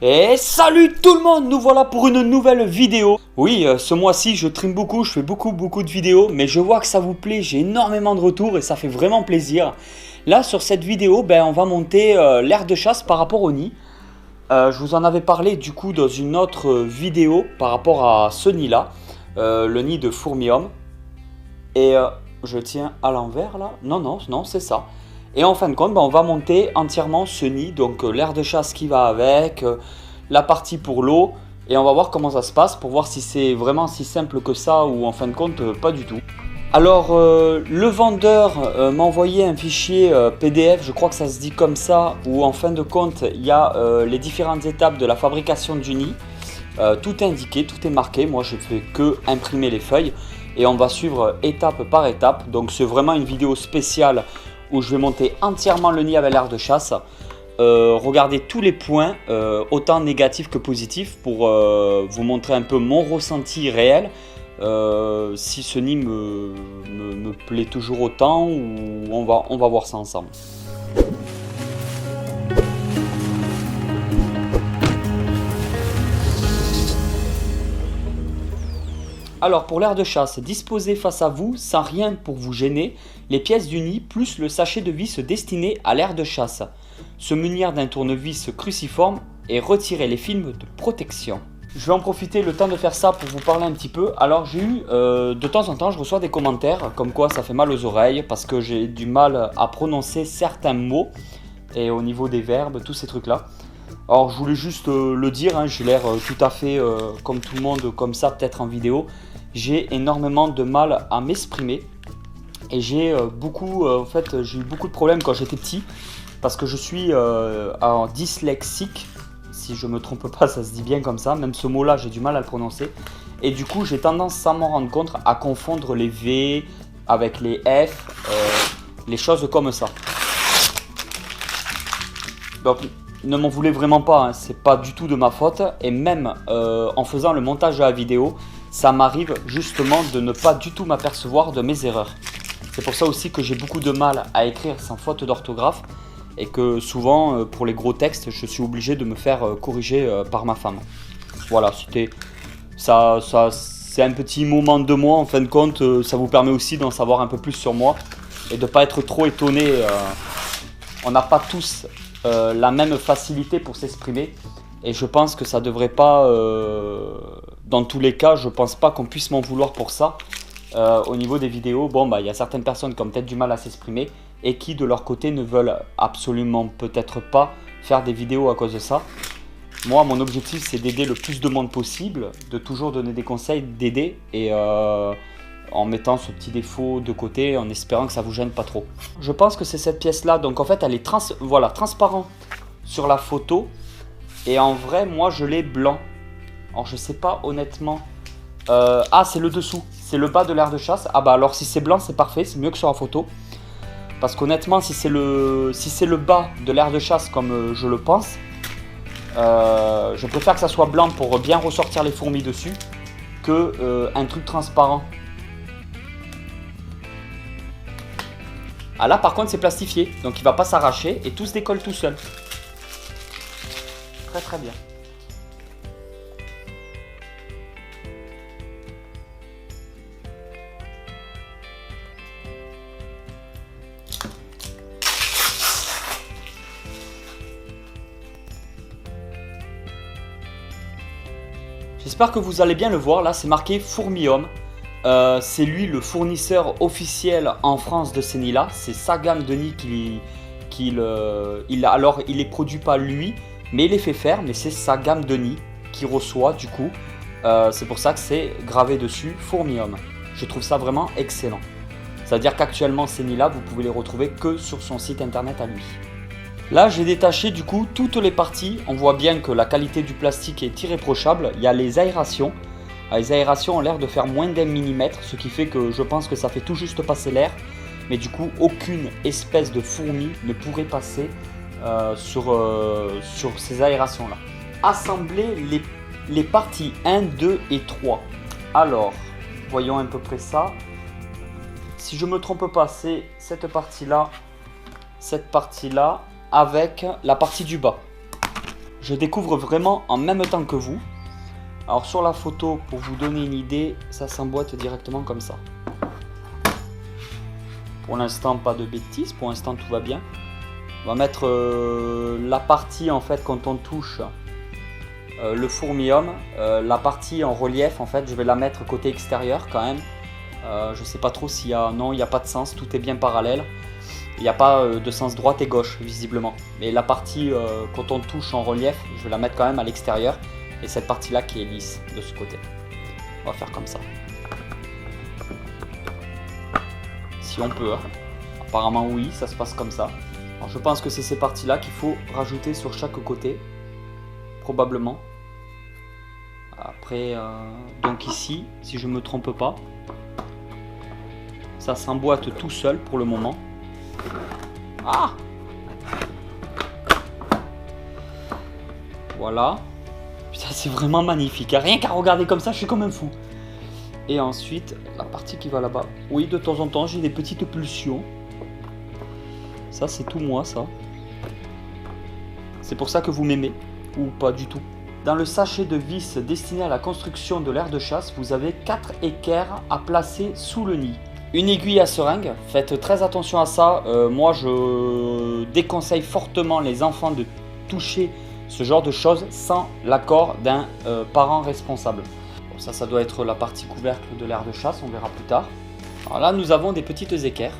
Et salut tout le monde, nous voilà pour une nouvelle vidéo. Oui, ce mois-ci je trime beaucoup, je fais beaucoup de vidéos, mais je vois que ça vous plaît, j'ai énormément de retours et ça fait vraiment plaisir. Là sur cette vidéo, on va monter l'aire de chasse par rapport au nid. Je vous en avais parlé du coup dans une autre vidéo par rapport à ce nid là, le nid de fourmi-homme. Et je tiens à l'envers là, non c'est ça. Et en fin de compte, on va monter entièrement ce nid, donc l'aire de chasse qui va avec, la partie pour l'eau, et on va voir comment ça se passe pour voir si c'est vraiment si simple que ça ou en fin de compte pas du tout. Alors le vendeur m'a envoyé un fichier PDF, je crois que ça se dit comme ça, où en fin de compte il y a les différentes étapes de la fabrication du nid. Tout est indiqué, tout est marqué, moi je fais que imprimer les feuilles et on va suivre étape par étape. Donc c'est vraiment une vidéo spéciale où je vais monter entièrement le nid avec l'aire de chasse. Regardez tous les points, autant négatifs que positifs, pour vous montrer un peu mon ressenti réel. Si ce nid me plaît toujours autant, ou on va voir ça ensemble. Alors pour l'aire de chasse, disposez face à vous, sans rien pour vous gêner, les pièces du nid plus le sachet de vis destiné à l'aire de chasse. Se munir d'un tournevis cruciforme et retirer les films de protection. Je vais en profiter le temps de faire ça pour vous parler un petit peu. Alors j'ai eu, de temps en temps, je reçois des commentaires comme quoi ça fait mal aux oreilles parce que j'ai du mal à prononcer certains mots et au niveau des verbes, tous ces trucs là. Alors je voulais juste le dire, j'ai l'air tout à fait comme tout le monde, comme ça peut-être en vidéo. J'ai énormément de mal à m'exprimer et j'ai eu beaucoup de problèmes quand j'étais petit parce que je suis dyslexique, si je me trompe pas, ça se dit bien comme ça, même ce mot là j'ai du mal à le prononcer et du coup j'ai tendance sans m'en rendre compte à confondre les V avec les F, les choses comme ça. Donc ne m'en voulez vraiment pas, c'est pas du tout de ma faute et même en faisant le montage de la vidéo, ça m'arrive justement de ne pas du tout m'apercevoir de mes erreurs. C'est pour ça aussi que j'ai beaucoup de mal à écrire sans faute d'orthographe et que souvent pour les gros textes je suis obligé de me faire corriger par ma femme. Voilà, c'était ça, c'est un petit moment de moi en fin de compte, ça vous permet aussi d'en savoir un peu plus sur moi et de ne pas être trop étonné. On n'a pas tous la même facilité pour s'exprimer et je pense que ça devrait pas, dans tous les cas, je pense pas qu'on puisse m'en vouloir pour ça. Au niveau des vidéos, il y a certaines personnes qui ont peut-être du mal à s'exprimer et qui de leur côté ne veulent absolument peut-être pas faire des vidéos à cause de ça. Moi, mon objectif c'est d'aider le plus de monde possible, de toujours donner des conseils, d'aider et en mettant ce petit défaut de côté, en espérant que ça vous gêne pas trop. Je pense que c'est cette pièce là, donc en fait elle est transparente sur la photo et en vrai moi je l'ai blanc. Alors je sais pas honnêtement, c'est le dessous, c'est le bas de l'aire de chasse. Alors si c'est blanc c'est parfait, c'est mieux que sur la photo. Parce qu'honnêtement si c'est le bas de l'aire de chasse comme je le pense, je préfère que ça soit blanc pour bien ressortir les fourmis dessus que un truc transparent. Là par contre c'est plastifié, donc il va pas s'arracher et tout se décolle tout seul. Très bien. J'espère que vous allez bien le voir, là c'est marqué fourmi-homme. C'est lui le fournisseur officiel en France de ces nids là, c'est sa gamme de nids alors il les produit pas lui, mais il les fait faire, mais c'est sa gamme de nids qu'il reçoit du coup. C'est pour ça que c'est gravé dessus fourmi-homme. Je trouve ça vraiment excellent. C'est-à-dire qu'actuellement ces nids là vous pouvez les retrouver que sur son site internet à lui. Là j'ai détaché du coup toutes les parties, on voit bien que la qualité du plastique est irréprochable, il y a les aérations. Les aérations ont l'air de faire moins d'1 mm, ce qui fait que je pense que ça fait tout juste passer l'air. Mais du coup, aucune espèce de fourmi ne pourrait passer sur ces aérations-là. Assembler les parties 1, 2 et 3. Alors, voyons à peu près ça. Si je ne me trompe pas, c'est cette partie-là avec la partie du bas. je découvre vraiment en même temps que vous. Alors sur la photo, pour vous donner une idée, ça s'emboîte directement comme ça. Pour l'instant, pas de bêtises, pour l'instant tout va bien. On va mettre la partie en fait quand on touche le fourmium, la partie en relief en fait, je vais la mettre côté extérieur quand même. Je sais pas trop s'il y a... Non, il n'y a pas de sens, tout est bien parallèle. Il n'y a pas de sens droite et gauche visiblement. Mais la partie quand on touche en relief, je vais la mettre quand même à l'extérieur. Et cette partie là qui est lisse de ce côté. On va faire comme ça. Si on peut. Hein. Apparemment oui, ça se passe comme ça. Alors, je pense que c'est ces parties là qu'il faut rajouter sur chaque côté. Probablement. Après, donc ici, si je ne me trompe pas, ça s'emboîte tout seul pour le moment. Ah! Voilà. Putain, c'est vraiment magnifique. Rien qu'à regarder comme ça, je suis comme un fou. Et ensuite, la partie qui va là-bas. Oui, de temps en temps, j'ai des petites pulsions. Ça, c'est tout moi, ça. C'est pour ça que vous m'aimez. Ou pas du tout. Dans le sachet de vis destiné à la construction de l'aire de chasse, vous avez 4 équerres à placer sous le nid. Une aiguille à seringue, faites très attention à ça. Moi, je déconseille fortement les enfants de toucher ce genre de choses sans l'accord d'un parent responsable. Bon, ça doit être la partie couvercle de l'aire de chasse, on verra plus tard. Alors là, nous avons des petites équerres.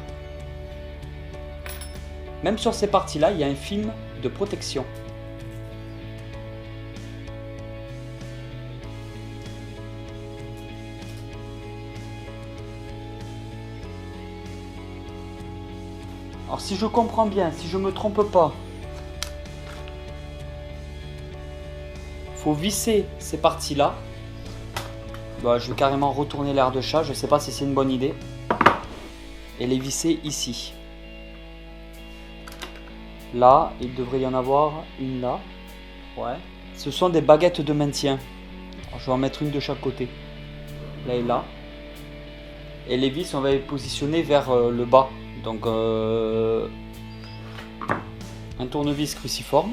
Même sur ces parties-là, il y a un film de protection. Alors si je comprends bien, si je ne me trompe pas, faut visser ces parties-là. Bah, je vais carrément retourner l'aire de chat, je ne sais pas si c'est une bonne idée. Et les visser ici. Là, il devrait y en avoir une là. Ouais. Ce sont des baguettes de maintien. Alors, je vais en mettre une de chaque côté. Là et là. Et les vis, on va les positionner vers le bas. Donc un tournevis cruciforme.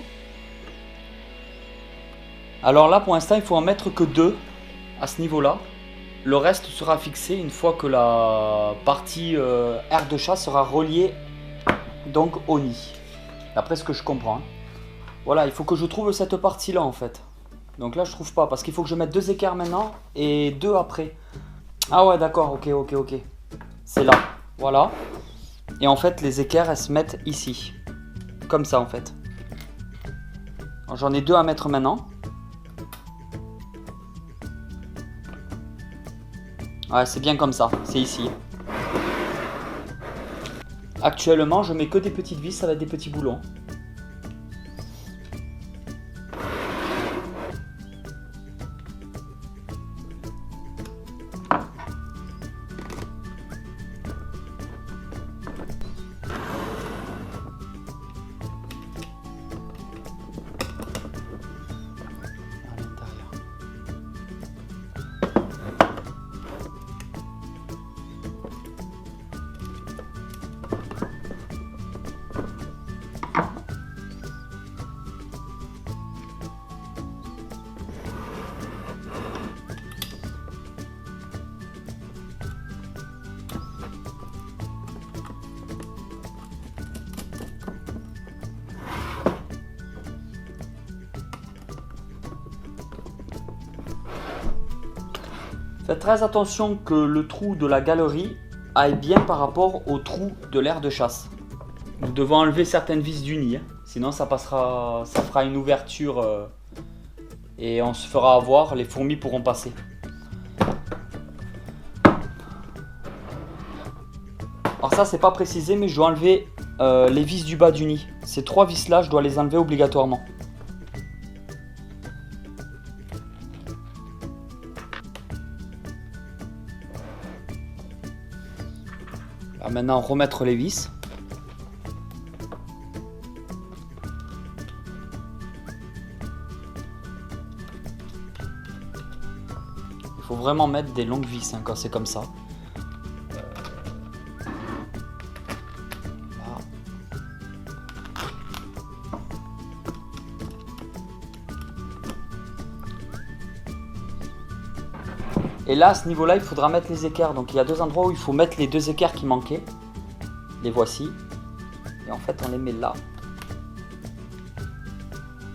Alors là pour l'instant il faut en mettre que 2 à ce niveau là. Le reste sera fixé une fois que la partie aire de chat sera reliée donc au nid. D'après ce que je comprends. Hein. Voilà, il faut que je trouve cette partie là en fait. Donc là je trouve pas parce qu'il faut que je mette 2 équerres maintenant et 2 après. Ah ouais d'accord, ok. C'est là, voilà. Et en fait, les équerres, elles se mettent ici. Comme ça, en fait. J'en ai 2 à mettre maintenant. Ouais, c'est bien comme ça. C'est ici. Actuellement, je mets que des petites vis avec des petits boulons. Faites très attention que le trou de la galerie aille bien par rapport au trou de l'aire de chasse. Nous devons enlever certaines vis du nid, hein. Sinon ça passera, ça fera une ouverture et on se fera avoir, les fourmis pourront passer. Alors ça c'est pas précisé mais je dois enlever les vis du bas du nid. Ces 3 vis là je dois les enlever obligatoirement. Alors maintenant remettre les vis. Il faut vraiment mettre des longues vis hein, quand c'est comme ça. Et là, à ce niveau-là, il faudra mettre les équerres. Donc il y a deux endroits où il faut mettre les deux équerres qui manquaient. Les voici. Et en fait, on les met là.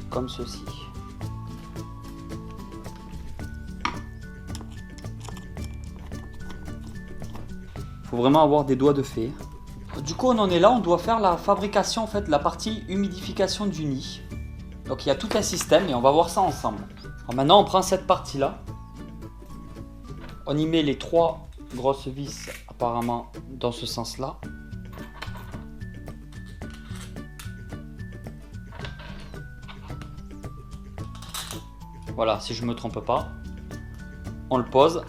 Comme ceci. Il faut vraiment avoir des doigts de fer. Du coup, on en est là. On doit faire la fabrication, en fait, la partie humidification du nid. Donc il y a tout un système et on va voir ça ensemble. Alors maintenant, on prend cette partie-là. On y met les 3 grosses vis apparemment dans ce sens-là. Voilà, si je ne me trompe pas. On le pose.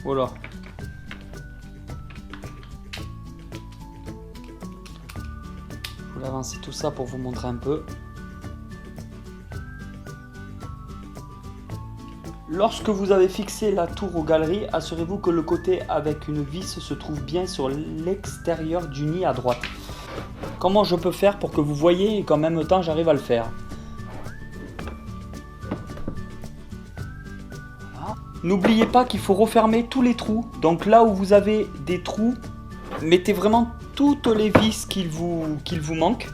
Voilà. Je vais avancer tout ça pour vous montrer un peu. Lorsque vous avez fixé la tour aux galeries, assurez-vous que le côté avec une vis se trouve bien sur l'extérieur du nid à droite. Comment je peux faire pour que vous voyez et qu'en même temps j'arrive à le faire? Voilà. N'oubliez pas qu'il faut refermer tous les trous. Donc là où vous avez des trous, mettez vraiment toutes les vis qu'il vous manque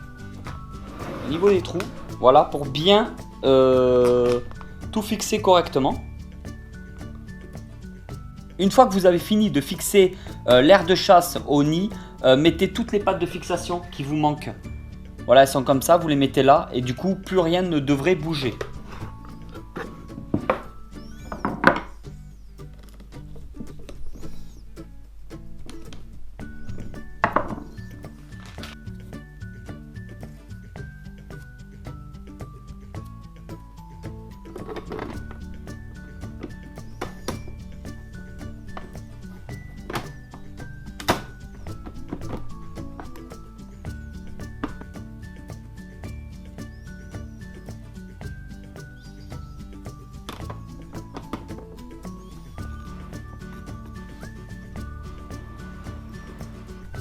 au niveau des trous. Voilà, pour bien tout fixer correctement. Une fois que vous avez fini de fixer l'air de chasse au nid, mettez toutes les pattes de fixation qui vous manquent. Voilà, elles sont comme ça, vous les mettez là et du coup plus rien ne devrait bouger.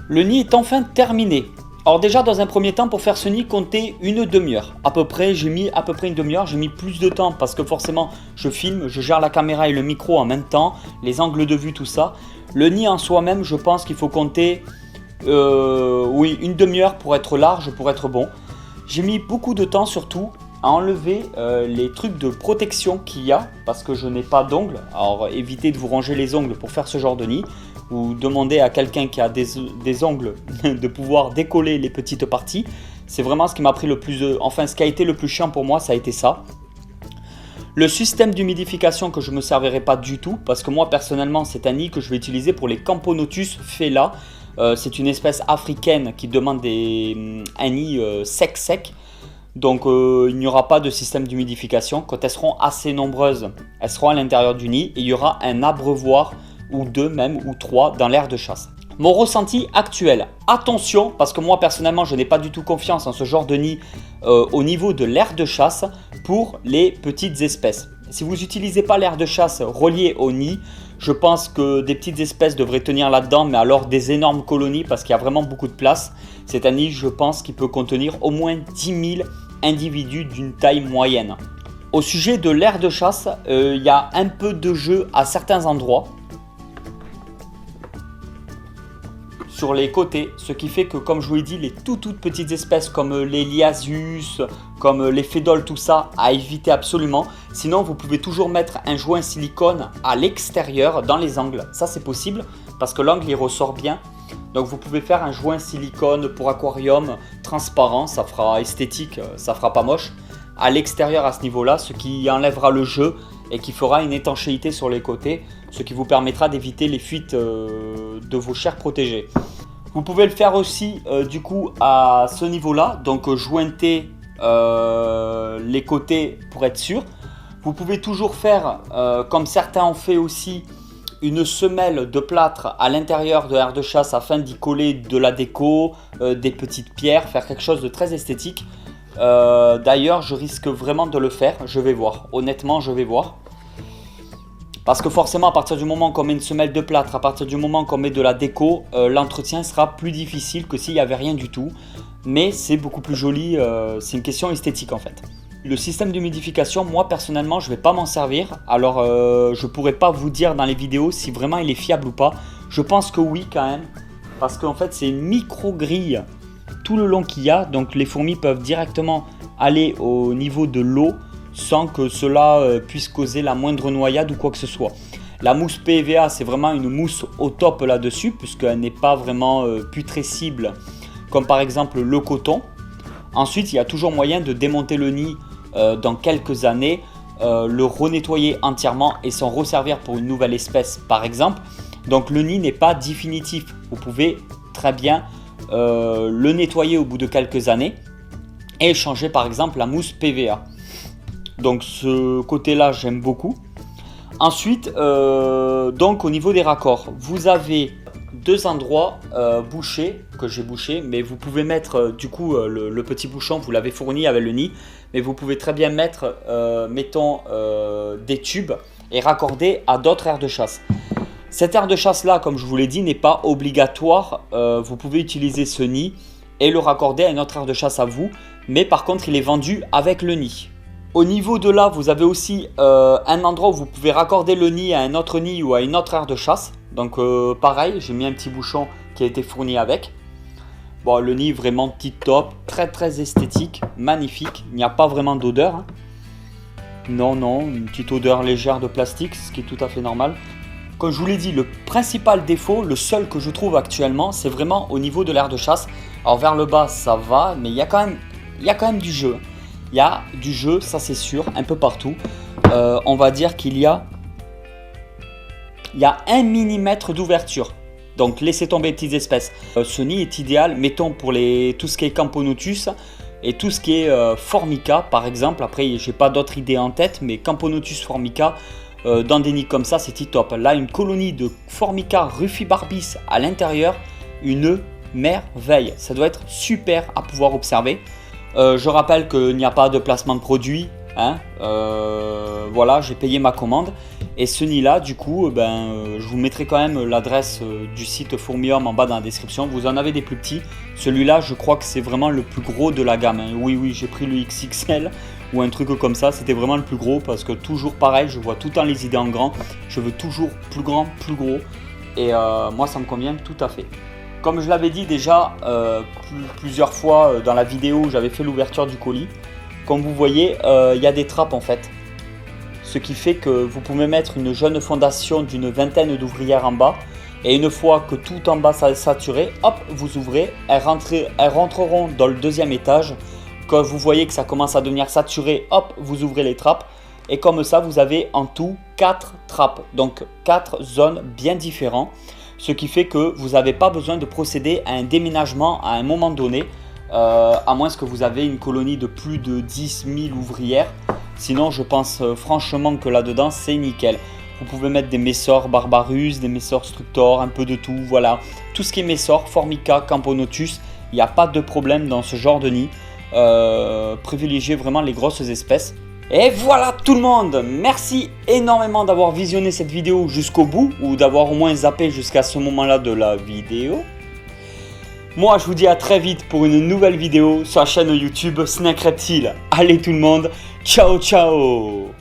Le nid est enfin terminé. Alors déjà dans un premier temps, pour faire ce nid, comptez une demi-heure. À peu près, j'ai mis à peu près une demi-heure. J'ai mis plus de temps parce que forcément je filme, je gère la caméra et le micro en même temps, les angles de vue, tout ça. Le nid en soi-même, je pense qu'il faut compter oui, une demi-heure pour être large, pour être bon. J'ai mis beaucoup de temps surtout à enlever les trucs de protection qu'il y a parce que je n'ai pas d'ongles. Alors évitez de vous ranger les ongles pour faire ce genre de nid. Ou demander à quelqu'un qui a des ongles de pouvoir décoller les petites parties. C'est vraiment ce qui m'a pris le plus enfin ce qui a été le plus chiant pour moi, ça a été ça. Le système d'humidification que je ne me servirai pas du tout parce que moi personnellement c'est un nid que je vais utiliser pour les Camponotus fela. C'est une espèce africaine qui demande un nid sec. Donc il n'y aura pas de système d'humidification. Quand elles seront assez nombreuses, elles seront à l'intérieur du nid et il y aura un abreuvoir ou 2 même, ou 3 dans l'aire de chasse. Mon ressenti actuel, attention, parce que moi personnellement je n'ai pas du tout confiance en ce genre de nid au niveau de l'aire de chasse pour les petites espèces. Si vous n'utilisez pas l'aire de chasse relié au nid, je pense que des petites espèces devraient tenir là-dedans, mais alors des énormes colonies parce qu'il y a vraiment beaucoup de place. C'est un nid, je pense, qui peut contenir au moins 10 000 individus d'une taille moyenne. Au sujet de l'aire de chasse, il y a un peu de jeu à certains endroits. Sur les côtés, ce qui fait que comme je vous l'ai dit, les toutes petites espèces comme les Liasus, comme les Fédoles, tout ça, à éviter absolument. Sinon, vous pouvez toujours mettre un joint silicone à l'extérieur dans les angles. Ça, c'est possible parce que l'angle, il ressort bien. Donc, vous pouvez faire un joint silicone pour aquarium transparent. Ça fera esthétique, ça fera pas moche. À l'extérieur, à ce niveau-là, ce qui enlèvera le jeu et qui fera une étanchéité sur les côtés, ce qui vous permettra d'éviter les fuites de vos chairs protégées. Vous pouvez le faire aussi du coup à ce niveau-là, donc jointer les côtés pour être sûr. Vous pouvez toujours faire, comme certains ont fait aussi, une semelle de plâtre à l'intérieur de l'aire de chasse afin d'y coller de la déco, des petites pierres, faire quelque chose de très esthétique. D'ailleurs, je risque vraiment de le faire, je vais voir. Honnêtement, je vais voir. Parce que forcément, à partir du moment qu'on met une semelle de plâtre, à partir du moment qu'on met de la déco, l'entretien sera plus difficile que s'il n'y avait rien du tout. Mais c'est beaucoup plus joli, c'est une question esthétique en fait. Le système d'humidification, moi personnellement, je ne vais pas m'en servir. Alors, je ne pourrais pas vous dire dans les vidéos si vraiment il est fiable ou pas. Je pense que oui quand même. Parce qu'en fait, c'est une micro-grille tout le long qu'il y a. Donc, les fourmis peuvent directement aller au niveau de l'eau sans que cela puisse causer la moindre noyade ou quoi que ce soit. La mousse PEVA, c'est vraiment une mousse au top là-dessus, puisqu'elle n'est pas vraiment putrescible, comme par exemple le coton. Ensuite, il y a toujours moyen de démonter le nid dans quelques années, le renettoyer entièrement et s'en resservir pour une nouvelle espèce, par exemple. Donc le nid n'est pas définitif. Vous pouvez très bien le nettoyer au bout de quelques années et changer par exemple la mousse PVA. Donc ce côté-là, j'aime beaucoup. Ensuite, donc au niveau des raccords, vous avez deux endroits bouchés, que j'ai bouchés, mais vous pouvez mettre du coup le petit bouchon, vous l'avez fourni avec le nid, mais vous pouvez très bien mettre, mettons, des tubes et raccorder à d'autres aires de chasse. Cette aire de chasse là, comme je vous l'ai dit, n'est pas obligatoire. Vous pouvez utiliser ce nid et le raccorder à une autre aire de chasse à vous, mais par contre il est vendu avec le nid. Au niveau de là, vous avez aussi un endroit où vous pouvez raccorder le nid à un autre nid ou à une autre aire de chasse. Donc pareil, j'ai mis un petit bouchon qui a été fourni avec. Bon, le nid vraiment tip top, très esthétique, magnifique. Il n'y a pas vraiment d'odeur. Hein. Non, une petite odeur légère de plastique, ce qui est tout à fait normal. Comme je vous l'ai dit, le principal défaut, le seul que je trouve actuellement, c'est vraiment au niveau de l'aire de chasse. Alors vers le bas, ça va, mais il y a quand même du jeu. Il y a du jeu, ça c'est sûr, un peu partout. On va dire qu'il y a 1 mm d'ouverture. Donc laissez tomber les petites espèces. Ce nid est idéal, mettons pour tout ce qui est Camponotus et tout ce qui est Formica par exemple. Après, j'ai pas d'autres idées en tête, mais Camponotus Formica, dans des nids comme ça, c'est tip-top. Là, une colonie de Formica rufibarbis à l'intérieur, une merveille. Ça doit être super à pouvoir observer. Je rappelle qu'il n'y a pas de placement de produit. Hein. Voilà, j'ai payé ma commande. Et ce nid là, du coup, je vous mettrai quand même l'adresse du site Fourmium en bas dans la description. Vous en avez des plus petits. Celui-là, je crois que c'est vraiment le plus gros de la gamme. Hein. Oui, j'ai pris le XXL ou un truc comme ça. C'était vraiment le plus gros parce que toujours pareil, je vois tout le temps les idées en grand. Je veux toujours plus grand, plus gros. Et moi, ça me convient tout à fait. Comme je l'avais dit déjà plusieurs fois dans la vidéo où j'avais fait l'ouverture du colis, comme vous voyez, il y a des trappes en fait. Ce qui fait que vous pouvez mettre une jeune fondation d'une vingtaine d'ouvrières en bas. Et une fois que tout en bas ça est saturé, hop, vous ouvrez, elles rentreront dans le deuxième étage. Quand vous voyez que ça commence à devenir saturé, hop, vous ouvrez les trappes. Et comme ça, vous avez en tout 4 trappes, donc 4 zones bien différentes. Ce qui fait que vous n'avez pas besoin de procéder à un déménagement à un moment donné, à moins que vous avez une colonie de plus de 10 000 ouvrières. Sinon, je pense franchement que là-dedans, c'est nickel. Vous pouvez mettre des Messor Barbarus, des Messor Structor, un peu de tout, voilà. Tout ce qui est Messor, Formica, Camponotus, il n'y a pas de problème dans ce genre de nid. Privilégiez vraiment les grosses espèces. Et voilà tout le monde, merci énormément d'avoir visionné cette vidéo jusqu'au bout ou d'avoir au moins zappé jusqu'à ce moment-là de la vidéo. Moi je vous dis à très vite pour une nouvelle vidéo sur la chaîne YouTube Snack Reptile. Allez tout le monde, ciao ciao.